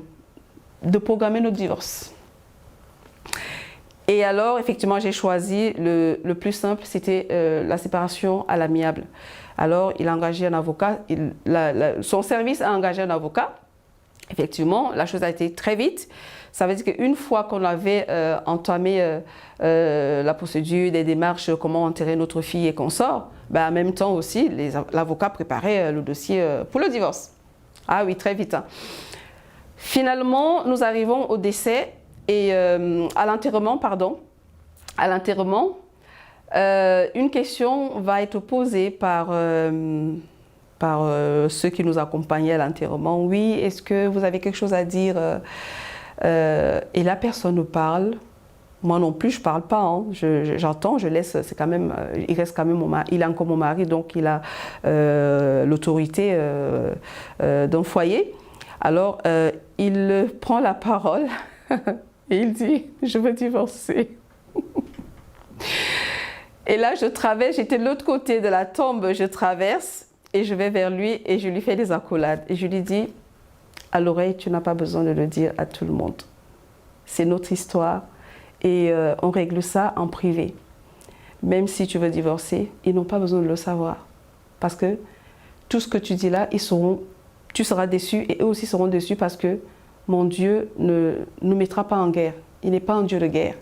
programmer notre divorce. Et alors, effectivement, j'ai choisi le plus simple, c'était la séparation à l'amiable. Alors, il a engagé un avocat, son service a engagé un avocat. Effectivement, la chose a été très vite. Ça veut dire qu'une fois qu'on avait entamé la procédure, des démarches, comment enterrer notre fille et qu'on sort, ben, en même temps aussi, l'avocat préparait le dossier pour le divorce. Ah oui, très vite. Hein. Finalement, nous arrivons au décès et à l'enterrement, pardon. À l'enterrement, une question va être posée par ceux qui nous accompagnaient à l'enterrement. Oui, est-ce que vous avez quelque chose à dire? Et la personne nous parle. Moi non plus, je ne parle pas. Hein. J'entends, je laisse. C'est quand même, il reste quand même mon mari. Il est encore mon mari, donc il a l'autorité d'un foyer. Alors, il prend la parole et il dit « Je veux divorcer ». Et là, je traverse, j'étais de l'autre côté de la tombe, je traverse et je vais vers lui et je lui fais des accolades. Et je lui dis « À l'oreille, tu n'as pas besoin de le dire à tout le monde. C'est notre histoire et on règle ça en privé. Même si tu veux divorcer, ils n'ont pas besoin de le savoir. Parce que tout ce que tu dis là, tu seras déçu et eux aussi seront déçus parce que mon Dieu ne nous mettra pas en guerre. Il n'est pas un Dieu de guerre. »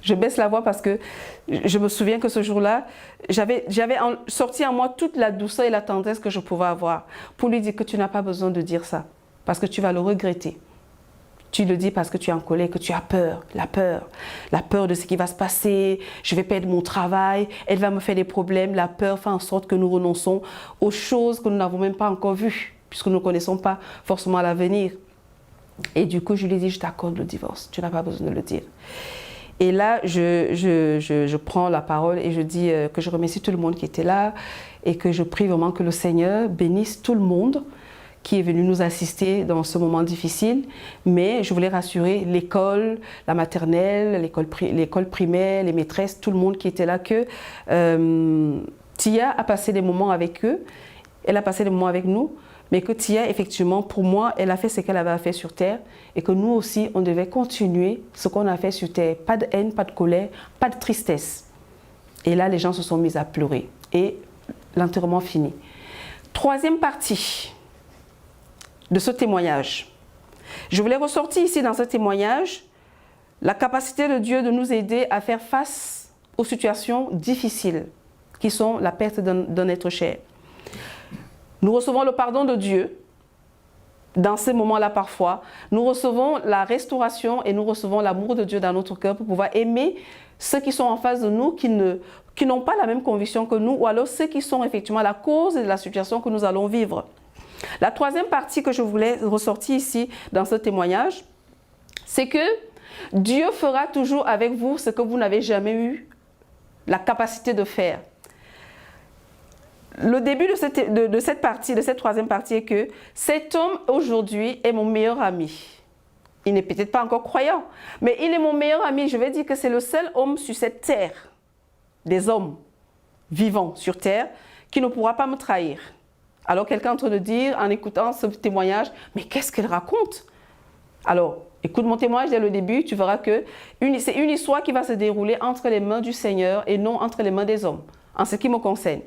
Je baisse la voix parce que je me souviens que ce jour-là, j'avais sorti en moi toute la douceur et la tendresse que je pouvais avoir pour lui dire que tu n'as pas besoin de dire ça parce que tu vas le regretter. Tu le dis parce que tu es en colère, que tu as peur, la peur de ce qui va se passer, je vais perdre mon travail, elle va me faire des problèmes, la peur fait en sorte que nous renonçons aux choses que nous n'avons même pas encore vues puisque nous ne connaissons pas forcément l'avenir. Et du coup, je lui dis, je t'accorde le divorce, tu n'as pas besoin de le dire. Et là, je prends la parole et je dis que je remercie tout le monde qui était là et que je prie vraiment que le Seigneur bénisse tout le monde qui est venu nous assister dans ce moment difficile. Mais je voulais rassurer l'école, la maternelle, l'école primaire, les maîtresses, tout le monde qui était là, que Tia a passé des moments avec eux, elle a passé des moments avec nous, mais que Tia, effectivement, pour moi, elle a fait ce qu'elle avait à faire sur Terre et que nous aussi, on devait continuer ce qu'on a fait sur Terre. Pas de haine, pas de colère, pas de tristesse. Et là, les gens se sont mis à pleurer et l'enterrement fini. Troisième partie de ce témoignage. Je voulais ressortir ici dans ce témoignage la capacité de Dieu de nous aider à faire face aux situations difficiles qui sont la perte d'un être cher. Nous recevons le pardon de Dieu dans ces moments-là parfois. Nous recevons la restauration et nous recevons l'amour de Dieu dans notre cœur pour pouvoir aimer ceux qui sont en face de nous, qui n'ont pas la même conviction que nous, ou alors ceux qui sont effectivement la cause de la situation que nous allons vivre. La troisième partie que je voulais ressortir ici dans ce témoignage, c'est que Dieu fera toujours avec vous ce que vous n'avez jamais eu la capacité de faire. Le début de cette troisième partie est que cet homme aujourd'hui est mon meilleur ami. Il n'est peut-être pas encore croyant, mais il est mon meilleur ami. Je vais dire que c'est le seul homme sur cette terre, des hommes vivants sur terre, qui ne pourra pas me trahir. Alors quelqu'un est en train de dire, en écoutant ce témoignage, mais qu'est-ce qu'elle raconte? Alors, écoute mon témoignage dès le début, tu verras que c'est une histoire qui va se dérouler entre les mains du Seigneur et non entre les mains des hommes, en ce qui me concerne.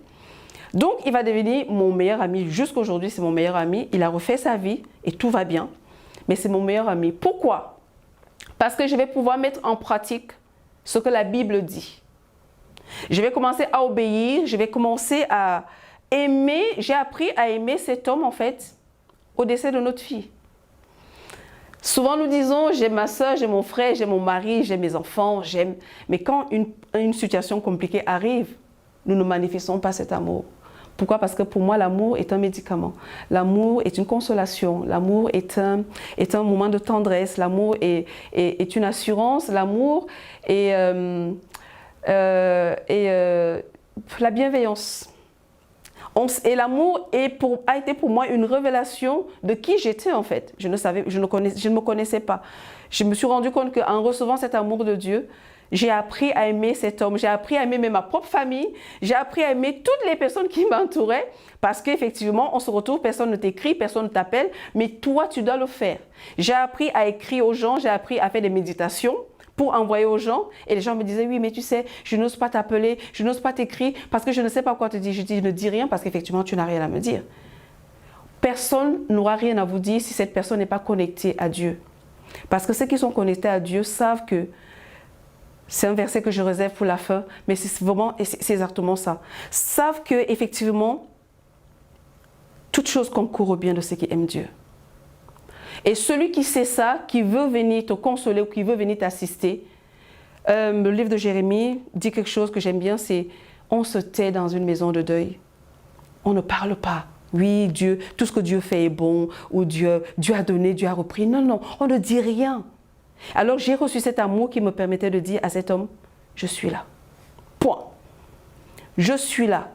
Donc, il va devenir mon meilleur ami. Jusqu'aujourd'hui, c'est mon meilleur ami. Il a refait sa vie et tout va bien. Mais c'est mon meilleur ami. Pourquoi? Parce que je vais pouvoir mettre en pratique ce que la Bible dit. Je vais commencer à obéir. Je vais commencer à aimer. J'ai appris à aimer cet homme, en fait, au décès de notre fille. Souvent, nous disons, j'ai ma soeur, j'ai mon frère, j'ai mon mari, j'ai mes enfants, j'aime. Mais quand une situation compliquée arrive, nous ne manifestons pas cet amour. Pourquoi? Parce que pour moi, l'amour est un médicament. L'amour est une consolation. L'amour est un moment de tendresse. L'amour est une assurance. L'amour est la bienveillance. Et l'amour a été pour moi une révélation de qui j'étais en fait. Je ne me connaissais pas. Je me suis rendu compte qu'en recevant cet amour de Dieu, j'ai appris à aimer cet homme, j'ai appris à aimer même ma propre famille, j'ai appris à aimer toutes les personnes qui m'entouraient parce qu'effectivement, on se retrouve, personne ne t'écrit, personne ne t'appelle, mais toi, tu dois le faire. J'ai appris à écrire aux gens, j'ai appris à faire des méditations pour envoyer aux gens et les gens me disaient, oui, mais tu sais, je n'ose pas t'appeler, je n'ose pas t'écrire parce que je ne sais pas quoi te dire. Je dis, ne dis rien parce qu'effectivement, tu n'as rien à me dire. Personne n'aura rien à vous dire si cette personne n'est pas connectée à Dieu. Parce que ceux qui sont connectés à Dieu savent que c'est un verset que je réserve pour la fin, mais c'est vraiment, c'est exactement ça. Savent que effectivement, toute chose concourt au bien de ceux qui aiment Dieu. Et celui qui sait ça, qui veut venir te consoler ou qui veut venir t'assister, le livre de Jérémie dit quelque chose que j'aime bien, c'est on se tait dans une maison de deuil. On ne parle pas. Oui, Dieu, tout ce que Dieu fait est bon, ou Dieu a donné, Dieu a repris. Non, non, on ne dit rien. Alors j'ai reçu cet amour qui me permettait de dire à cet homme, je suis là. Point. Je suis là.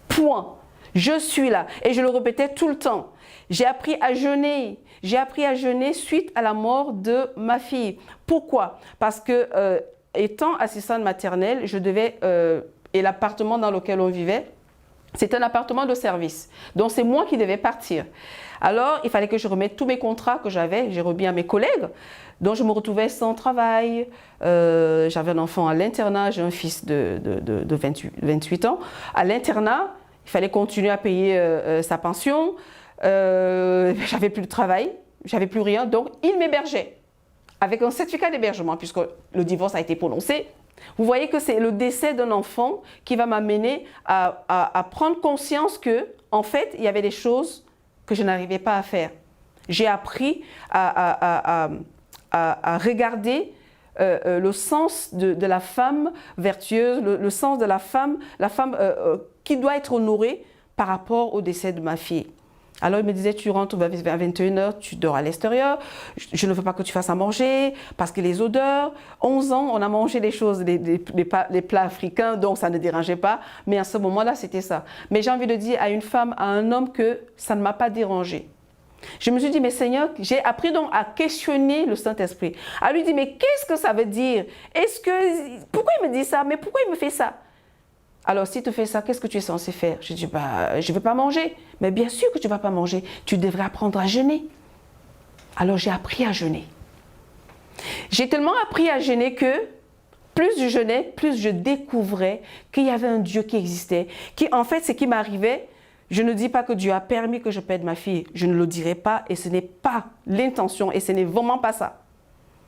Point. Je suis là. Et je le répétais tout le temps. J'ai appris à jeûner. J'ai appris à jeûner suite à la mort de ma fille. Pourquoi? Parce que étant assistante maternelle, je devais, et l'appartement dans lequel on vivait, c'est un appartement de service. Donc c'est moi qui devais partir. Alors il fallait que je remette tous mes contrats que j'avais, j'ai remis à mes collègues. Donc je me retrouvais sans travail. J'avais un enfant à l'internat, j'ai un fils de 28 ans. À l'internat, il fallait continuer à payer sa pension. J'avais plus de travail, j'avais plus rien. Donc il m'hébergeait avec un certificat d'hébergement puisque le divorce a été prononcé. Vous voyez que c'est le décès d'un enfant qui va m'amener à prendre conscience que, en fait, il y avait des choses que je n'arrivais pas à faire. J'ai appris à regarder le sens de la femme vertueuse, le sens de la femme qui doit être honorée par rapport au décès de ma fille. Alors il me disait, tu rentres vers 21h, tu dors à l'extérieur, je ne veux pas que tu fasses à manger, parce que les odeurs, 11 ans, on a mangé des choses, les plats africains, donc ça ne dérangeait pas, mais à ce moment-là, c'était ça. Mais j'ai envie de dire à une femme, à un homme, que ça ne m'a pas dérangé. Je me suis dit, mais Seigneur, j'ai appris donc à questionner le Saint-Esprit, à lui dire, mais qu'est-ce que ça veut dire? Pourquoi il me dit ça? Mais pourquoi il me fait ça? Alors, si tu fais ça, qu'est-ce que tu es censé faire? Je dis, je ne vais pas manger. Mais bien sûr que tu ne vas pas manger. Tu devrais apprendre à jeûner. Alors, j'ai appris à jeûner. J'ai tellement appris à jeûner que plus je jeûnais, plus je découvrais qu'il y avait un Dieu qui existait. Qui, en fait, ce qui m'arrivait, je ne dis pas que Dieu a permis que je perde ma fille. Je ne le dirai pas et ce n'est pas l'intention et ce n'est vraiment pas ça.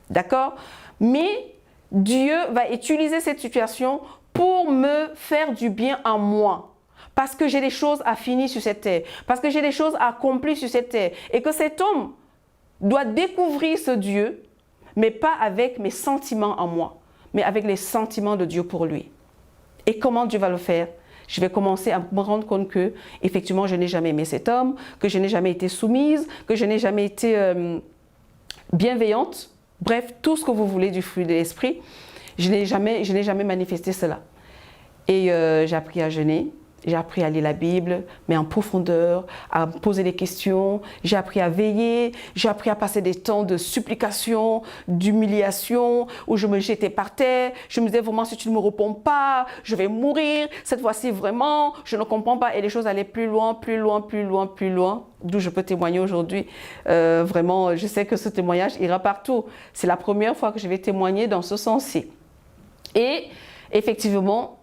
D'accord? Mais Dieu va utiliser cette situation pour me faire du bien à moi. Parce que j'ai des choses à finir sur cette terre. Parce que j'ai des choses à accomplir sur cette terre. Et que cet homme doit découvrir ce Dieu, mais pas avec mes sentiments en moi, mais avec les sentiments de Dieu pour lui. Et comment Dieu va le faire? Je vais commencer à me rendre compte que, effectivement, je n'ai jamais aimé cet homme, que je n'ai jamais été soumise, que je n'ai jamais été bienveillante. Bref, tout ce que vous voulez du fruit de l'esprit. Je n'ai jamais manifesté cela. Et j'ai appris à jeûner, j'ai appris à lire la Bible, mais en profondeur, à me poser des questions. J'ai appris à veiller, j'ai appris à passer des temps de supplication, d'humiliation, où je me jetais par terre. Je me disais vraiment, si tu ne me réponds pas, je vais mourir. Cette fois-ci, vraiment, je ne comprends pas. Et les choses allaient plus loin, plus loin, plus loin, plus loin. D'où je peux témoigner aujourd'hui. Vraiment, je sais que ce témoignage ira partout. C'est la première fois que je vais témoigner dans ce sens-ci. Et effectivement,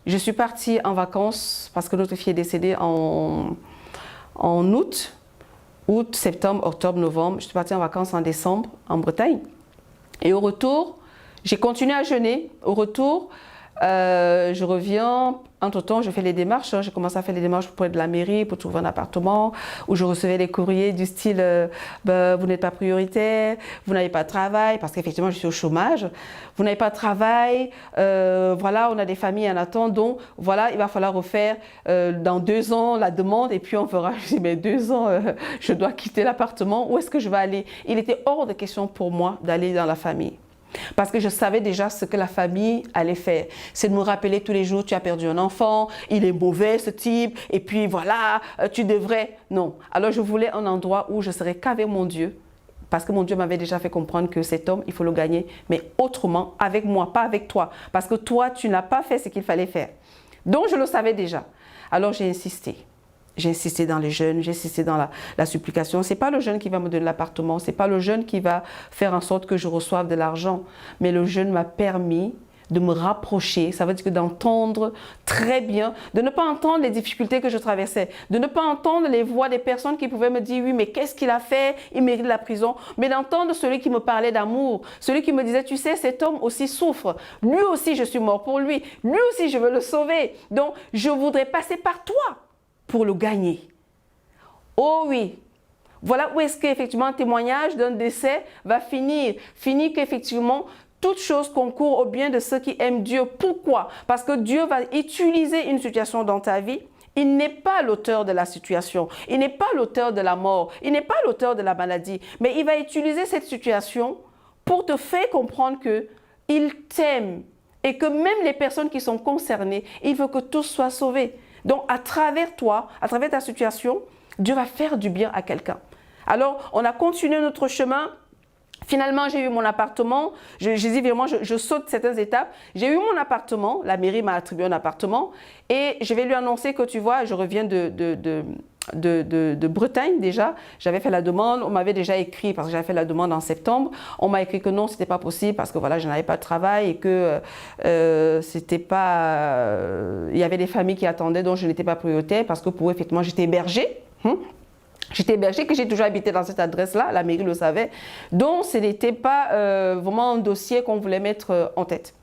je suis partie en vacances parce que notre fille est décédée en août, septembre, octobre, novembre. Je suis partie en vacances en décembre en Bretagne. Et au retour, j'ai continué à jeûner. Au retour, je reviens. Entre-temps, je fais les démarches. J'ai commencé à faire les démarches auprès de la mairie pour trouver un appartement où je recevais des courriers du style vous n'êtes pas prioritaire, vous n'avez pas de travail, parce qu'effectivement, je suis au chômage. Vous n'avez pas de travail, voilà, on a des familles en attente, donc voilà, il va falloir refaire dans 2 ans la demande et puis on verra. Je dis, mais 2 ans, je dois quitter l'appartement, où est-ce que je vais aller? Il était hors de question pour moi d'aller dans la famille. Parce que je savais déjà ce que la famille allait faire. C'est de me rappeler tous les jours, tu as perdu un enfant, il est mauvais ce type, et puis voilà, tu devrais... Non. Alors je voulais un endroit où je serais qu'avec mon Dieu, Parce que mon Dieu m'avait déjà fait comprendre que cet homme, il faut le gagner, mais autrement, avec moi, pas avec toi. Parce que toi, tu n'as pas fait ce qu'il fallait faire. Donc, je le savais déjà. Alors, j'ai insisté. J'ai insisté dans les jeûnes, j'ai insisté dans la supplication. Ce n'est pas le jeûne qui va me donner l'appartement, ce n'est pas le jeûne qui va faire en sorte que je reçoive de l'argent. Mais le jeûne m'a permis de me rapprocher, ça veut dire que d'entendre très bien, de ne pas entendre les difficultés que je traversais, de ne pas entendre les voix des personnes qui pouvaient me dire, oui, mais qu'est-ce qu'il a fait? Il mérite la prison. Mais d'entendre celui qui me parlait d'amour, celui qui me disait, tu sais, cet homme aussi souffre. Lui aussi, je suis mort pour lui. Lui aussi, je veux le sauver. Donc, je voudrais passer par toi pour le gagner. Oh oui. Voilà où est-ce qu'effectivement un témoignage d'un décès va finir. Finir qu'effectivement, toute chose concourt au bien de ceux qui aiment Dieu. Pourquoi? Parce que Dieu va utiliser une situation dans ta vie. Il n'est pas l'auteur de la situation. Il n'est pas l'auteur de la mort. Il n'est pas l'auteur de la maladie. Mais il va utiliser cette situation pour te faire comprendre qu'il t'aime et que même les personnes qui sont concernées, il veut que tous soient sauvés. Donc, à travers toi, à travers ta situation, Dieu va faire du bien à quelqu'un. Alors, on a continué notre chemin. Finalement, j'ai eu mon appartement. Je dis vraiment, je saute certaines étapes. J'ai eu mon appartement. La mairie m'a attribué un appartement. Et je vais lui annoncer que, tu vois, je reviens de Bretagne déjà. J'avais fait la demande. On m'avait déjà écrit, parce que j'avais fait la demande en septembre. On m'a écrit que non, ce n'était pas possible parce que voilà, je n'avais pas de travail et que c'était pas... il y avait des familles qui attendaient, donc je n'étais pas prioritaire parce que pour eux, effectivement, j'étais hébergée. J'étais hébergée, que j'ai toujours habité dans cette adresse-là, la mairie le savait. Donc, ce n'était pas vraiment un dossier qu'on voulait mettre en tête.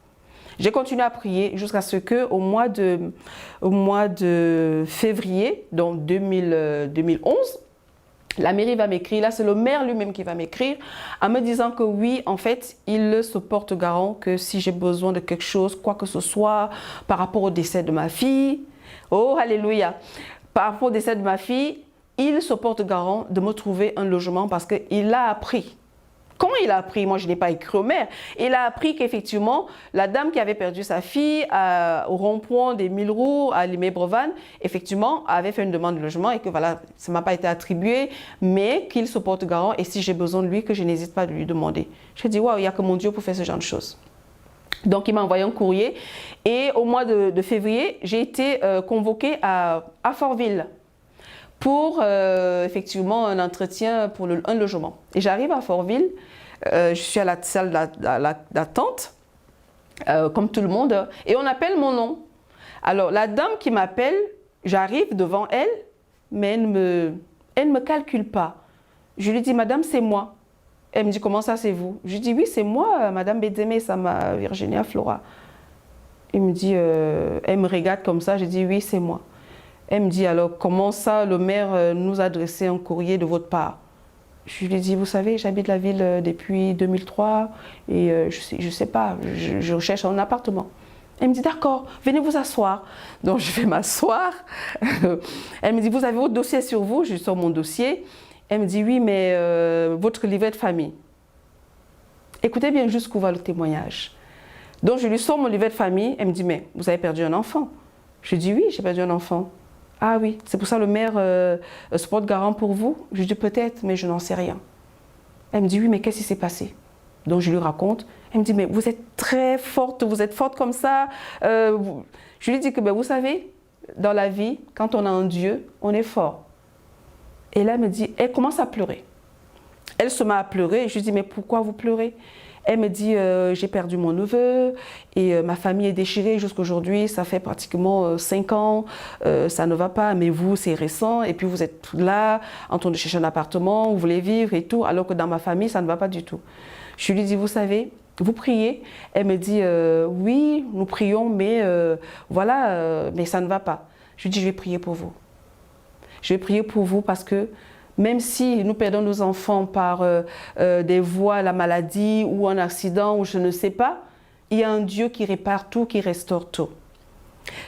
J'ai continué à prier jusqu'à ce qu'au mois de février, donc 2011, la mairie va m'écrire, là c'est le maire lui-même qui va m'écrire, en me disant que oui, en fait, il se porte garant que si j'ai besoin de quelque chose, quoi que ce soit, par rapport au décès de ma fille, oh, alléluia, par rapport au décès de ma fille, il se porte garant de me trouver un logement parce qu'il a appris. Comment il a appris? Moi, je n'ai pas écrit au maire. Il a appris qu'effectivement, la dame qui avait perdu sa fille au rond-point des 1000 roues à Limay-Brevanne, effectivement, avait fait une demande de logement et que voilà, ça ne m'a pas été attribué, mais qu'il se porte garant et si j'ai besoin de lui, que je n'hésite pas de lui demander. Je dis, waouh, il n'y a que mon Dieu pour faire ce genre de choses. Donc, il m'a envoyé un courrier et au mois de février, j'ai été convoquée à Fortville pour effectivement un entretien pour un logement. Et j'arrive à Fortville, je suis à la salle d'attente, comme tout le monde, et on appelle mon nom. Alors la dame qui m'appelle, j'arrive devant elle, mais elle ne me calcule pas. Je lui dis, madame, c'est moi. Elle me dit, comment ça, c'est vous? Je lui dis, oui, c'est moi, madame Bedzeme, ça m'a Virginia Flora. Elle me dit, elle me regarde comme ça, je dis, oui, c'est moi. Elle me dit, alors, comment ça, le maire nous a adressé un courrier de votre part? Je lui dis, vous savez, j'habite la ville depuis 2003 et je sais pas, je recherche un appartement. Elle me dit, d'accord, venez vous asseoir. Donc, je vais m'asseoir. Elle me dit, vous avez votre dossier sur vous? Je sors mon dossier. Elle me dit, oui, mais votre livret de famille. Écoutez bien jusqu'où va le témoignage. Donc, je lui sors mon livret de famille. Elle me dit, mais vous avez perdu un enfant? Je lui dis, oui, j'ai perdu un enfant. Ah oui, c'est pour ça le maire se porte garant pour vous? Je lui dis peut-être, mais je n'en sais rien. Elle me dit oui, mais qu'est-ce qui s'est passé? Donc je lui raconte. Elle me dit mais vous êtes très forte, vous êtes forte comme ça. Je lui dis que ben, vous savez, dans la vie, quand on a un Dieu, on est fort. Et là elle me dit, elle commence à pleurer. Elle se met à pleurer et je lui dis mais pourquoi vous pleurez? Elle me dit, j'ai perdu mon neveu et ma famille est déchirée jusqu'aujourd'hui, ça fait pratiquement 5 ans, ça ne va pas, mais vous, c'est récent, et puis vous êtes là, en train de chercher un appartement, vous voulez vivre et tout, alors que dans ma famille, ça ne va pas du tout. Je lui dis, vous savez, vous priez? Elle me dit, oui, nous prions, mais voilà, mais ça ne va pas. Je lui dis, je vais prier pour vous. Je vais prier pour vous parce que même si nous perdons nos enfants par des voies, la maladie ou un accident ou je ne sais pas, il y a un Dieu qui répare tout, qui restaure tout.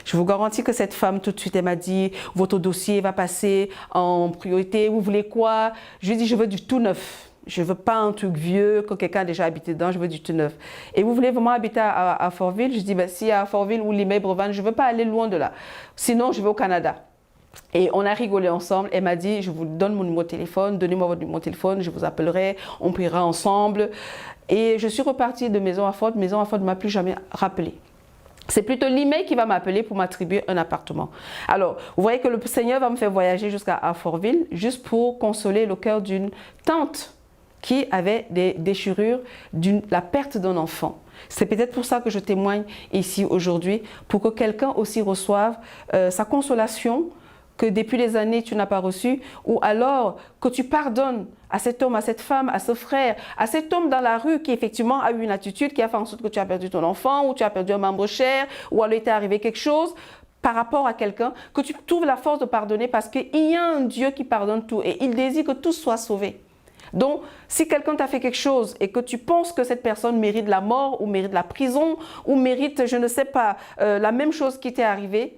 Je vous garantis que cette femme, tout de suite, elle m'a dit, votre dossier va passer en priorité, vous voulez quoi? Je lui ai dit, je veux du tout neuf. Je ne veux pas un truc vieux, que quelqu'un a déjà habité dedans, je veux du tout neuf. Et vous voulez vraiment habiter à Fortville? Je dis, ben, si à Fortville ou Limay-Brevanne, je ne veux pas aller loin de là. Sinon, je vais au Canada. Et on a rigolé ensemble. Elle m'a dit, je vous donne mon numéro de téléphone, donnez-moi votre numéro de téléphone, je vous appellerai, on priera ensemble. Et je suis repartie de Maison Afford. Maison Afford ne m'a plus jamais rappelé. C'est plutôt l'email qui va m'appeler pour m'attribuer un appartement. Alors, vous voyez que le Seigneur va me faire voyager jusqu'à Alfortville, juste pour consoler le cœur d'une tante qui avait des déchirures, la perte d'un enfant. C'est peut-être pour ça que je témoigne ici aujourd'hui, pour que quelqu'un aussi reçoive sa consolation que depuis des années tu n'as pas reçu, ou alors que tu pardonnes à cet homme, à cette femme, à ce frère, à cet homme dans la rue qui effectivement a eu une attitude qui a fait en sorte que tu as perdu ton enfant, ou tu as perdu un membre cher, ou alors il t'est arrivé quelque chose par rapport à quelqu'un, que tu trouves la force de pardonner parce qu'il y a un Dieu qui pardonne tout et il désire que tout soit sauvé. Donc, si quelqu'un t'a fait quelque chose et que tu penses que cette personne mérite la mort ou mérite la prison ou mérite, je ne sais pas, la même chose qui t'est arrivée,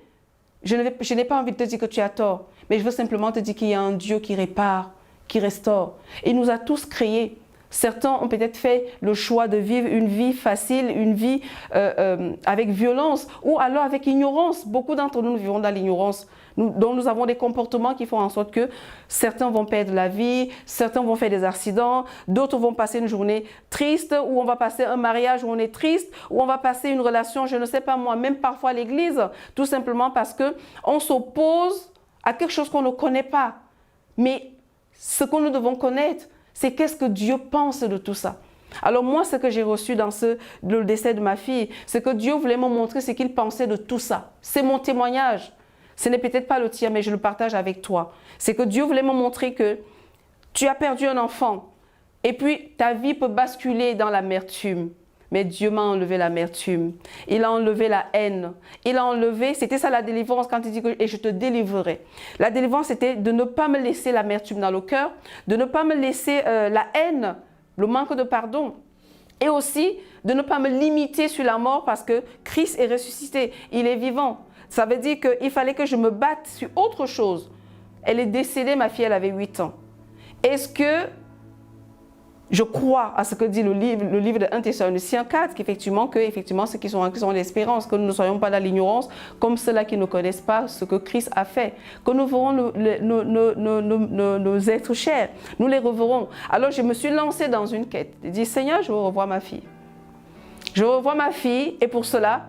je n'ai pas envie de te dire que tu as tort, mais je veux simplement te dire qu'il y a un Dieu qui répare, qui restaure. Il nous a tous créés. Certains ont peut-être fait le choix de vivre une vie facile, une vie avec violence ou alors avec ignorance. Beaucoup d'entre nous vivons dans l'ignorance, dont nous avons des comportements qui font en sorte que certains vont perdre la vie, certains vont faire des accidents, d'autres vont passer une journée triste, ou on va passer un mariage où on est triste, ou on va passer une relation, je ne sais pas moi, même parfois à l'église, tout simplement parce qu'on s'oppose à quelque chose qu'on ne connaît pas. Mais ce que nous devons connaître, c'est qu'est-ce que Dieu pense de tout ça. Alors moi, ce que j'ai reçu dans le décès de ma fille, c'est que Dieu voulait me montrer ce qu'il pensait de tout ça. C'est mon témoignage. Ce n'est peut-être pas le tien, mais je le partage avec toi. C'est que Dieu voulait me montrer que tu as perdu un enfant et puis ta vie peut basculer dans l'amertume. Mais Dieu m'a enlevé l'amertume. Il a enlevé la haine. Il a enlevé, c'était ça la délivrance quand il dit que et je te délivrerai. La délivrance, c'était de ne pas me laisser l'amertume dans le cœur, de ne pas me laisser la haine, le manque de pardon. Et aussi de ne pas me limiter sur la mort parce que Christ est ressuscité, il est vivant. Ça veut dire qu'il fallait que je me batte sur autre chose. Elle est décédée, ma fille, elle avait 8 ans. Est-ce que je crois à ce que dit le livre de 1 Thessaloniciens 4, qu'effectivement, ceux qui sont l'espérance, que nous ne soyons pas dans l'ignorance, comme ceux-là qui ne connaissent pas ce que Christ a fait, que nous verrons nos êtres chers, nous les reverrons. Alors je me suis lancée dans une quête. J'ai dit, Seigneur, je veux revoir ma fille. Je revois ma fille et pour cela,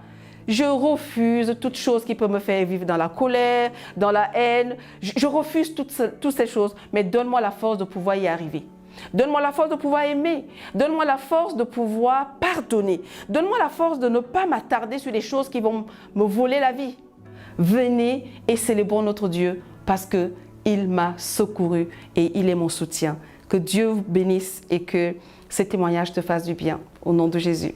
je refuse toute chose qui peut me faire vivre dans la colère, dans la haine. Je refuse toutes ces choses, mais donne-moi la force de pouvoir y arriver. Donne-moi la force de pouvoir aimer. Donne-moi la force de pouvoir pardonner. Donne-moi la force de ne pas m'attarder sur les choses qui vont me voler la vie. Venez et célébrons notre Dieu parce qu'il m'a secouru et il est mon soutien. Que Dieu vous bénisse et que ces témoignages te fassent du bien. Au nom de Jésus.